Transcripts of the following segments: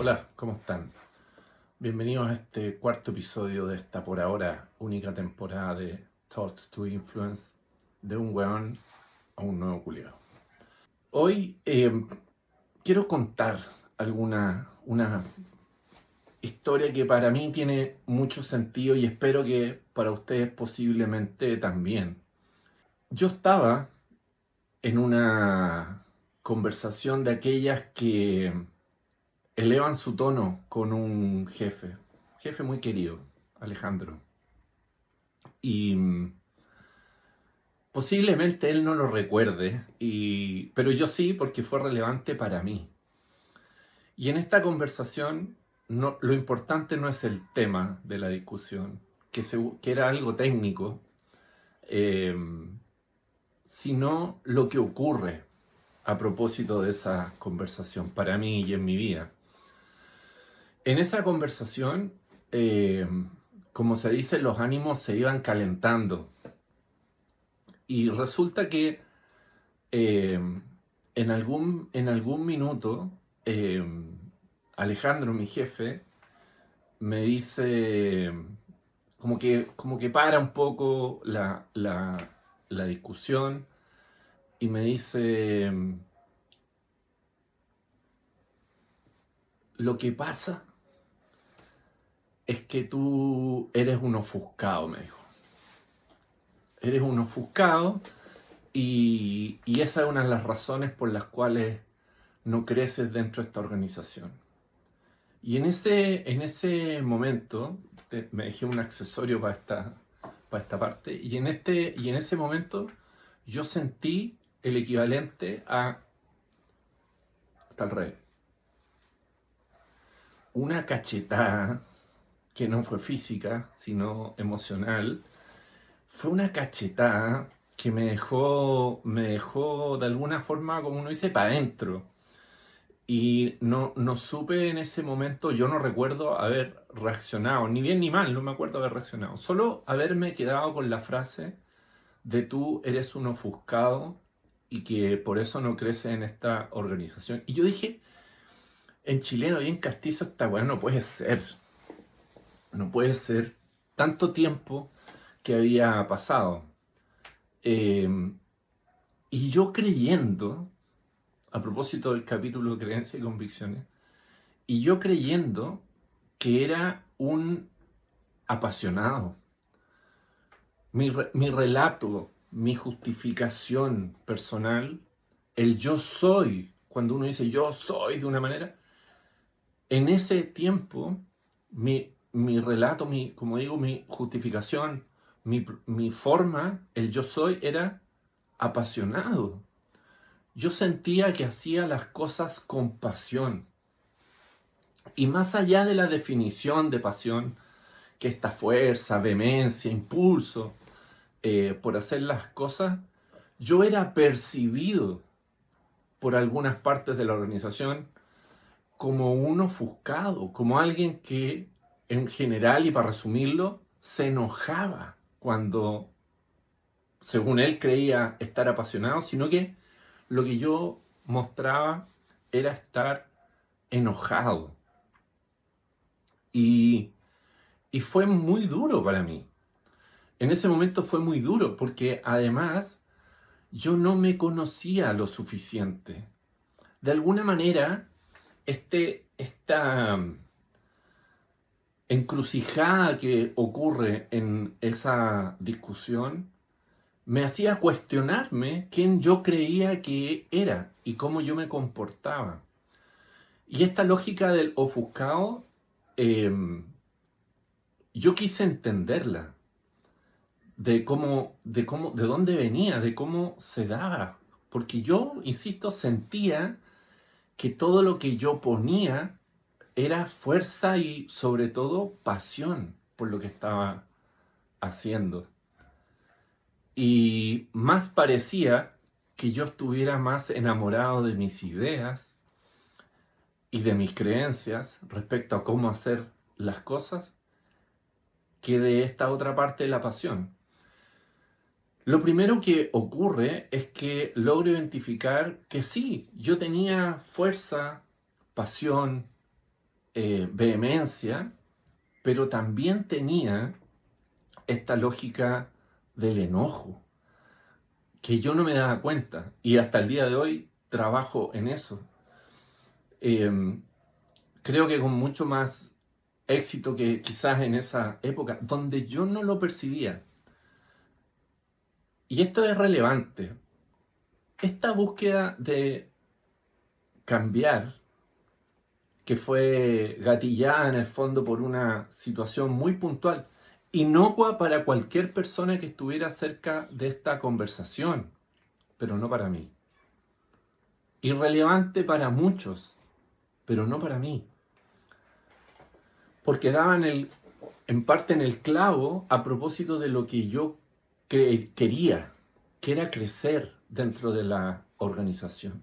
Hola, ¿cómo están? Bienvenidos a este cuarto episodio de esta por ahora única temporada de Thoughts to Influence, de un weón a un nuevo culiao. Hoy quiero contar una historia que para mí tiene mucho sentido y espero que para ustedes posiblemente también. Yo estaba en una conversación de aquellas que elevan su tono con un jefe muy querido, Alejandro. Y posiblemente él no lo recuerde, pero yo sí, porque fue relevante para mí. Y en esta conversación, lo importante no es el tema de la discusión, que era algo técnico, eh, sino lo que ocurre a propósito de esa conversación para mí y en mi vida. En esa conversación, eh, como se dice, los ánimos se iban calentando. Y resulta que eh, en algún minuto, eh, Alejandro, mi jefe, me dice, como que para un poco la discusión y me dice, lo que pasa es que tú eres un ofuscado, me dijo. Eres un ofuscado y esa es una de las razones por las cuales no creces dentro de esta organización. Y en ese momento, me dejé un accesorio para esta parte, y en ese momento yo sentí el equivalente a, tal revés, una cachetada que no fue física, sino emocional. Fue una cachetada que me dejó de alguna forma, como uno dice, para adentro. Y no supe en ese momento, yo no recuerdo haber reaccionado, ni bien ni mal, no me acuerdo haber reaccionado. Solo haberme quedado con la frase de tú eres un ofuscado y que por eso no crece en esta organización. Y yo dije, en chileno y en castizo, esta weá no puede ser. No puede ser tanto tiempo que había pasado. Eh, y yo creyendo, a propósito del capítulo de creencias y convicciones, y yo creyendo que era un apasionado. Mi relato, mi justificación personal, el yo soy, cuando uno dice yo soy de una manera, en ese tiempo, mi relato, como digo, mi justificación, mi forma, el yo soy era apasionado. Yo sentía que hacía las cosas con pasión. Y más allá de la definición de pasión, que esta fuerza, vehemencia, impulso por hacer las cosas, yo era percibido por algunas partes de la organización como un ofuscado, como alguien que en general, y para resumirlo, se enojaba cuando, según él, creía estar apasionado, sino que lo que yo mostraba era estar enojado. Y, y fue muy duro para mí. En ese momento fue muy duro porque además yo no me conocía lo suficiente. De alguna manera, esta encrucijada que ocurre en esa discusión me hacía cuestionarme quién yo creía que era y cómo yo me comportaba. Y esta lógica del ofuscado, eh, yo quise entenderla, de dónde venía, de cómo se daba. Porque yo, insisto, sentía que todo lo que yo ponía era fuerza y sobre todo pasión por lo que estaba haciendo. Y más parecía que yo estuviera más enamorado de mis ideas y de mis creencias respecto a cómo hacer las cosas que de esta otra parte de la pasión. Lo primero que ocurre es que logro identificar que sí, yo tenía fuerza, pasión, vehemencia, pero también tenía esta lógica del enojo, que yo no me daba cuenta, y hasta el día de hoy trabajo en eso. Creo que con mucho más éxito que quizás en esa época, donde yo no lo percibía. Y esto es relevante. Esta búsqueda de cambiar, que fue gatillada en el fondo por una situación muy puntual, inocua para cualquier persona que estuviera cerca de esta conversación, pero no para mí. Irrelevante para muchos, pero no para mí. Porque daban en parte en el clavo a propósito de lo que yo quería, que era crecer dentro de la organización.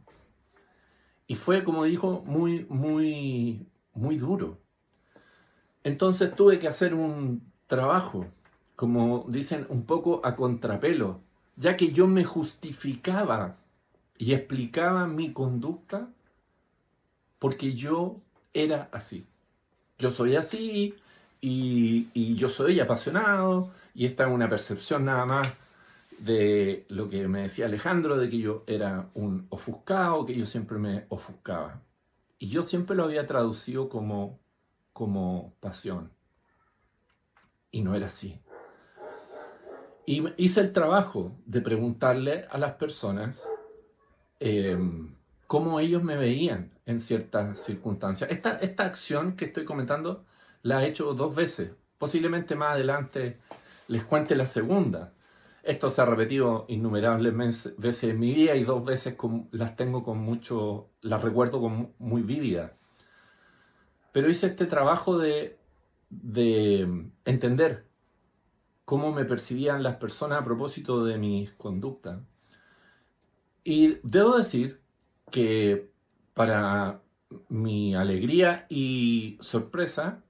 Y fue, como dijo, muy duro. Entonces tuve que hacer un trabajo, como dicen, un poco a contrapelo, ya que yo me justificaba y explicaba mi conducta porque yo era así. Yo soy así y yo soy apasionado, y esta es una percepción nada más de lo que me decía Alejandro, de que yo era un ofuscado, que yo siempre me ofuscaba. Y yo siempre lo había traducido como pasión. Y no era así. Y hice el trabajo de preguntarle a las personas cómo ellos me veían en ciertas circunstancias. Esta acción que estoy comentando la he hecho 2 veces. Posiblemente más adelante les cuente la segunda. Esto se ha repetido innumerables veces en mi vida, y 2 veces las tengo con mucho, las recuerdo muy vívidas. Pero hice este trabajo de entender cómo me percibían las personas a propósito de mis conductas. Y debo decir que, para mi alegría y sorpresa,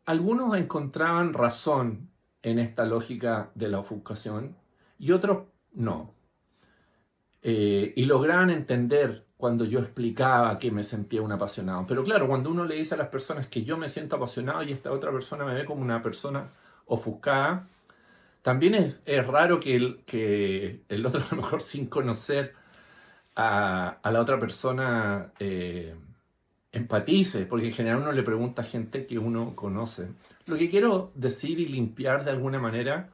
algunos encontraban razón en esta lógica de la ofuscación y otros no. Y lograban entender cuando yo explicaba que me sentía un apasionado. Pero claro, cuando uno le dice a las personas que yo me siento apasionado y esta otra persona me ve como una persona ofuscada, también es raro que el otro, a lo mejor sin conocer a la otra persona, empatice, porque en general uno le pregunta a gente que uno conoce. Lo que quiero decir y limpiar de alguna manera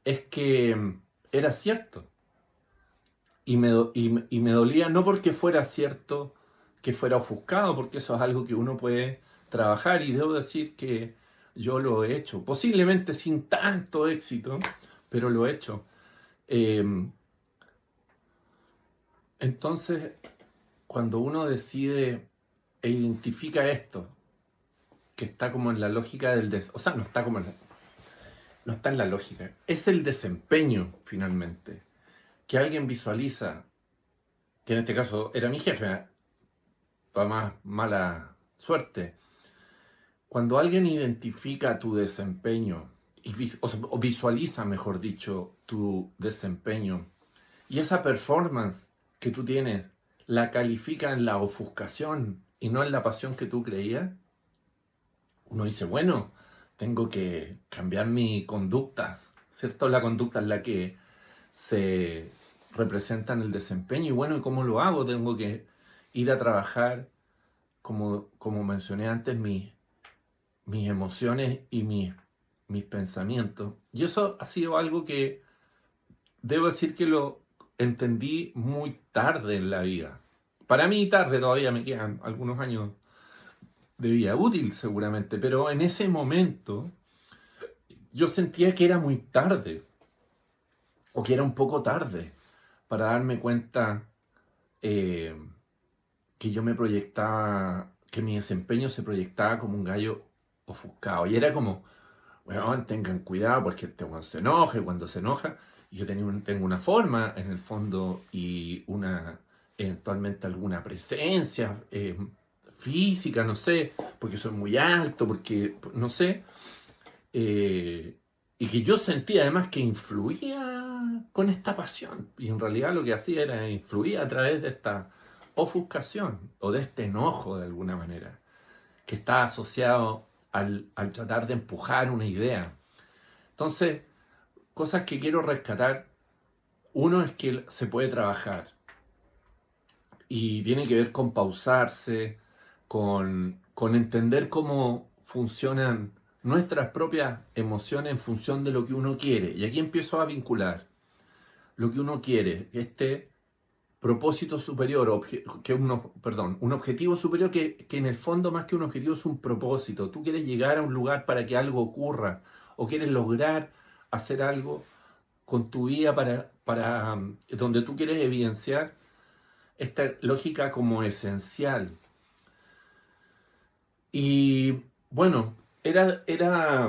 es que era cierto. Y me dolía no porque fuera cierto que fuera ofuscado, porque eso es algo que uno puede trabajar, y debo decir que yo lo he hecho, posiblemente sin tanto éxito, pero lo he hecho. Entonces, cuando uno decide e identifica esto, que está como en la lógica o sea, no está no está en la lógica, es el desempeño finalmente, que alguien visualiza, que en este caso era mi jefe, para más mala suerte. Cuando alguien identifica tu desempeño o visualiza, mejor dicho, tu desempeño, y esa performance que tú tienes la califica en la ofuscación y no en la pasión que tú creías, uno dice, bueno, tengo que cambiar mi conducta, ¿cierto? La conducta es la que se representa en el desempeño, y bueno, ¿y cómo lo hago? Tengo que ir a trabajar, como mencioné antes, mis emociones y mis pensamientos. Y eso ha sido algo que debo decir que lo entendí muy tarde en la vida. Para mí tarde, todavía me quedan algunos años de vida útil seguramente, pero en ese momento yo sentía que era muy tarde, o que era un poco tarde, para darme cuenta que yo me proyectaba, que mi desempeño se proyectaba como un gallo ofuscado. Y era como, bueno, tengan cuidado porque cuando se enoja, y yo tengo una forma en el fondo, y eventualmente alguna presencia física, no sé, porque soy muy alto, porque no sé, y que yo sentía además que influía con esta pasión, y en realidad lo que hacía era influir a través de esta ofuscación o de este enojo de alguna manera, que está asociado al tratar de empujar una idea. Entonces, cosas que quiero rescatar. Uno es que se puede trabajar y tiene que ver con pausarse, con entender cómo funcionan nuestras propias emociones en función de lo que uno quiere. Y aquí empiezo a vincular lo que uno quiere, este propósito superior, un objetivo superior que en el fondo más que un objetivo es un propósito. Tú quieres llegar a un lugar para que algo ocurra o quieres lograr hacer algo con tu vida para donde tú quieres evidenciar esta lógica como esencial. Y bueno, era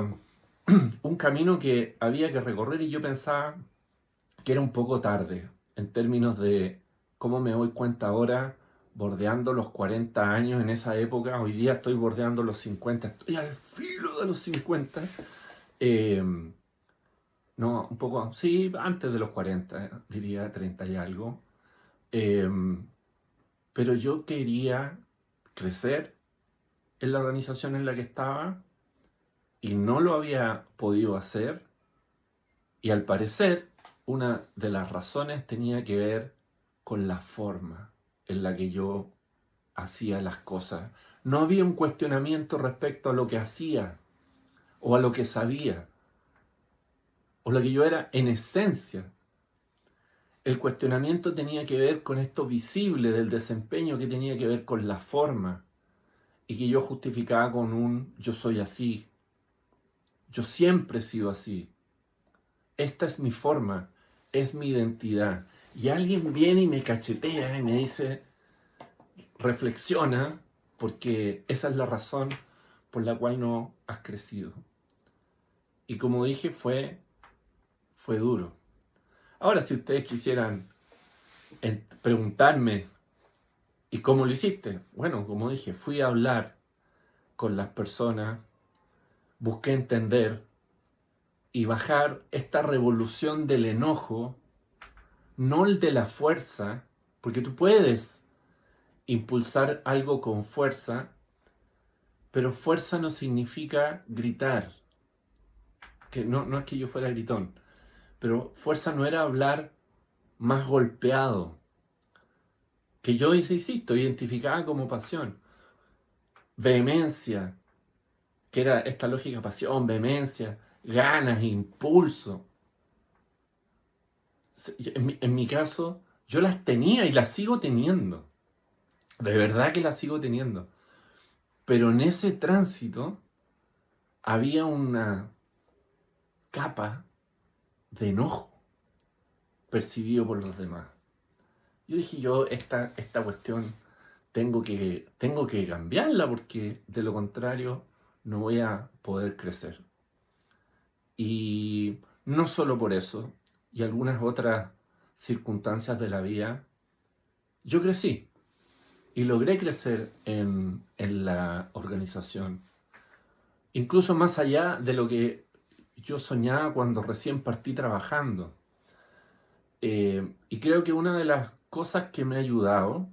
un camino que había que recorrer y yo pensaba que era un poco tarde en términos de cómo me doy cuenta ahora, bordeando los 40 años en esa época. Hoy día estoy bordeando los 50, estoy al filo de los 50. No, un poco, sí, antes de los 40, diría 30 y algo. Pero yo quería crecer en la organización en la que estaba y no lo había podido hacer. Y al parecer, una de las razones tenía que ver con la forma en la que yo hacía las cosas. No había un cuestionamiento respecto a lo que hacía o a lo que sabía o lo que yo era en esencia. El cuestionamiento tenía que ver con esto visible del desempeño, que tenía que ver con la forma y que yo justificaba con un yo soy así, yo siempre he sido así, esta es mi forma, es mi identidad. Y alguien viene y me cachetea y me dice, reflexiona, porque esa es la razón por la cual no has crecido. Y como dije, fue duro. Ahora, si ustedes quisieran preguntarme, ¿y cómo lo hiciste? Bueno, como dije, fui a hablar con las personas, busqué entender y bajar esta revolución del enojo, no el de la fuerza, porque tú puedes impulsar algo con fuerza, pero fuerza no significa gritar. Que no es que yo fuera gritón, pero fuerza no era hablar más golpeado, que yo insisto, identificaba como pasión. Vehemencia, que era esta lógica pasión, vehemencia, ganas, impulso. En mi caso, yo las tenía y las sigo teniendo. De verdad que las sigo teniendo. Pero en ese tránsito había una capa de enojo percibido por los demás. Yo dije, esta cuestión tengo que cambiarla porque de lo contrario no voy a poder crecer. Y no solo por eso, y algunas otras circunstancias de la vida, yo crecí y logré crecer en la organización. Incluso más allá de lo que yo soñaba cuando recién partí trabajando. Y creo que una de las cosas que me ha ayudado,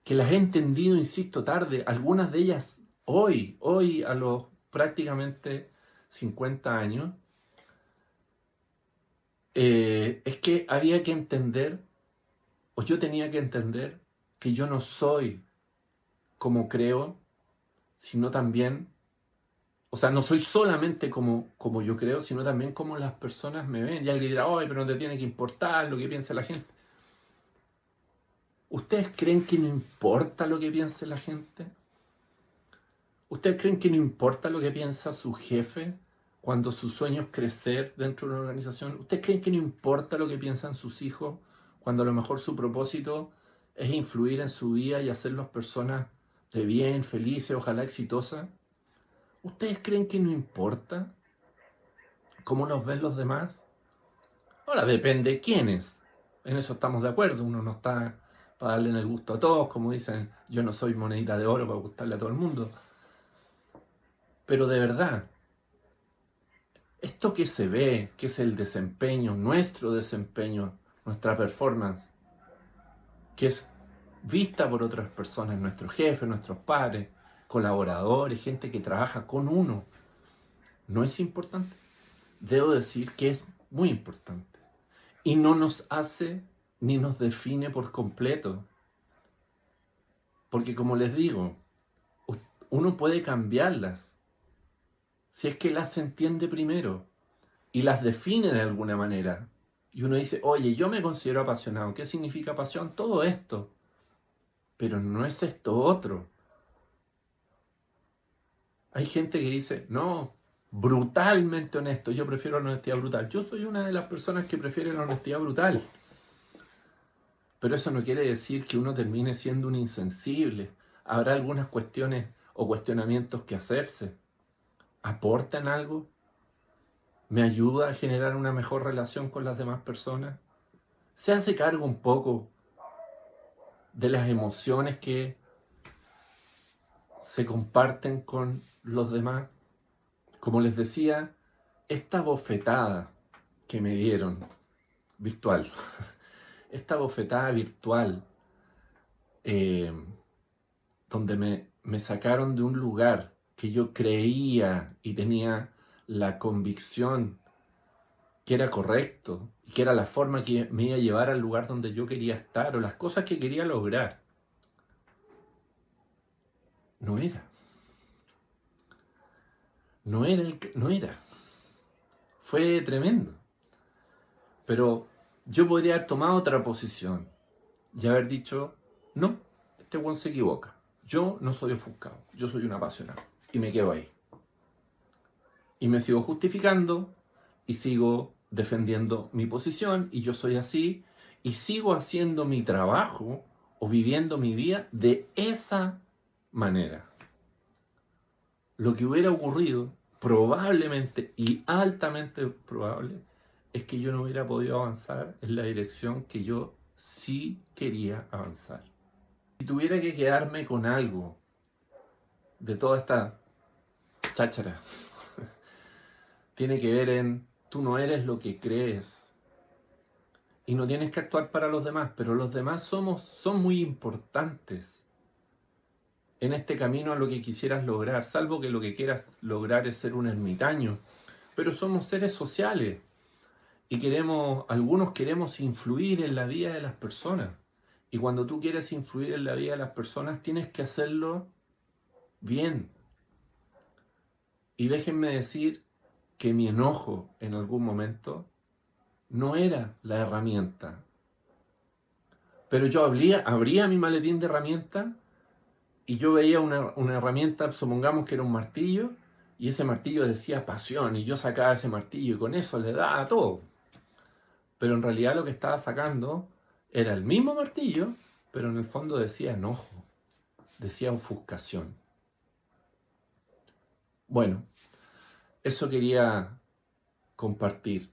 que las he entendido, insisto, tarde, algunas de ellas hoy a los prácticamente 50 años, es que había que entender, o yo tenía que entender, que yo no soy como creo, sino también, o sea, no soy solamente como yo creo, sino también como las personas me ven. Y alguien dirá, ay, pero no te tiene que importar lo que piensa la gente. ¿Ustedes creen que no importa lo que piense la gente? ¿Ustedes creen que no importa lo que piensa su jefe cuando su sueño es crecer dentro de una organización? ¿Ustedes creen que no importa lo que piensan sus hijos cuando a lo mejor su propósito es influir en su vida y hacerlos personas de bien, felices, ojalá exitosas? ¿Ustedes creen que no importa cómo nos ven los demás? Ahora, depende quiénes. En eso estamos de acuerdo. Uno no está para darle en el gusto a todos, como dicen, yo no soy monedita de oro para gustarle a todo el mundo. Pero de verdad, esto que se ve, que es el desempeño, nuestro desempeño, nuestra performance, que es vista por otras personas, nuestros jefes, nuestros padres, colaboradores, gente que trabaja con uno, ¿no es importante? Debo decir que es muy importante. Y no nos hace ni nos define por completo. Porque como les digo, uno puede cambiarlas si es que las entiende primero y las define de alguna manera. Y uno dice, oye, yo me considero apasionado. ¿Qué significa pasión? Todo esto. Pero no es esto otro. Hay gente que dice, no, brutalmente honesto, yo prefiero la honestidad brutal. Yo soy una de las personas que prefiere la honestidad brutal. Pero eso no quiere decir que uno termine siendo un insensible. Habrá algunas cuestiones o cuestionamientos que hacerse. ¿Aportan algo? ¿Me ayuda a generar una mejor relación con las demás personas? ¿Se hace cargo un poco de las emociones que se comparten con los demás? Como les decía, esta bofetada que me dieron virtual, esta bofetada virtual, donde me sacaron de un lugar que yo creía y tenía la convicción que era correcto, y que era la forma que me iba a llevar al lugar donde yo quería estar, o las cosas que quería lograr. No era. No era. Fue tremendo. Pero yo podría haber tomado otra posición y haber dicho, no, este weón se equivoca. Yo no soy ofuscado, yo soy un apasionado. Y me quedo ahí. Y me sigo justificando y sigo defendiendo mi posición y yo soy así y sigo haciendo mi trabajo o viviendo mi día de esa manera. Lo que hubiera ocurrido probablemente y altamente probable es que yo no hubiera podido avanzar en la dirección que yo sí quería avanzar. Si tuviera que quedarme con algo de toda esta cháchara, tiene que ver en tú no eres lo que crees y no tienes que actuar para los demás, pero los demás son muy importantes en este camino a lo que quisieras lograr, salvo que lo que quieras lograr es ser un ermitaño, pero somos seres sociales y algunos queremos influir en la vida de las personas. Y cuando tú quieres influir en la vida de las personas, tienes que hacerlo bien. Y déjenme decir que mi enojo en algún momento no era la herramienta. Pero yo abría mi maletín de herramientas y yo veía una herramienta, supongamos que era un martillo, y ese martillo decía pasión, y yo sacaba ese martillo y con eso le daba todo. Pero en realidad lo que estaba sacando era el mismo martillo, pero en el fondo decía enojo, decía ofuscación. Bueno, eso quería compartir.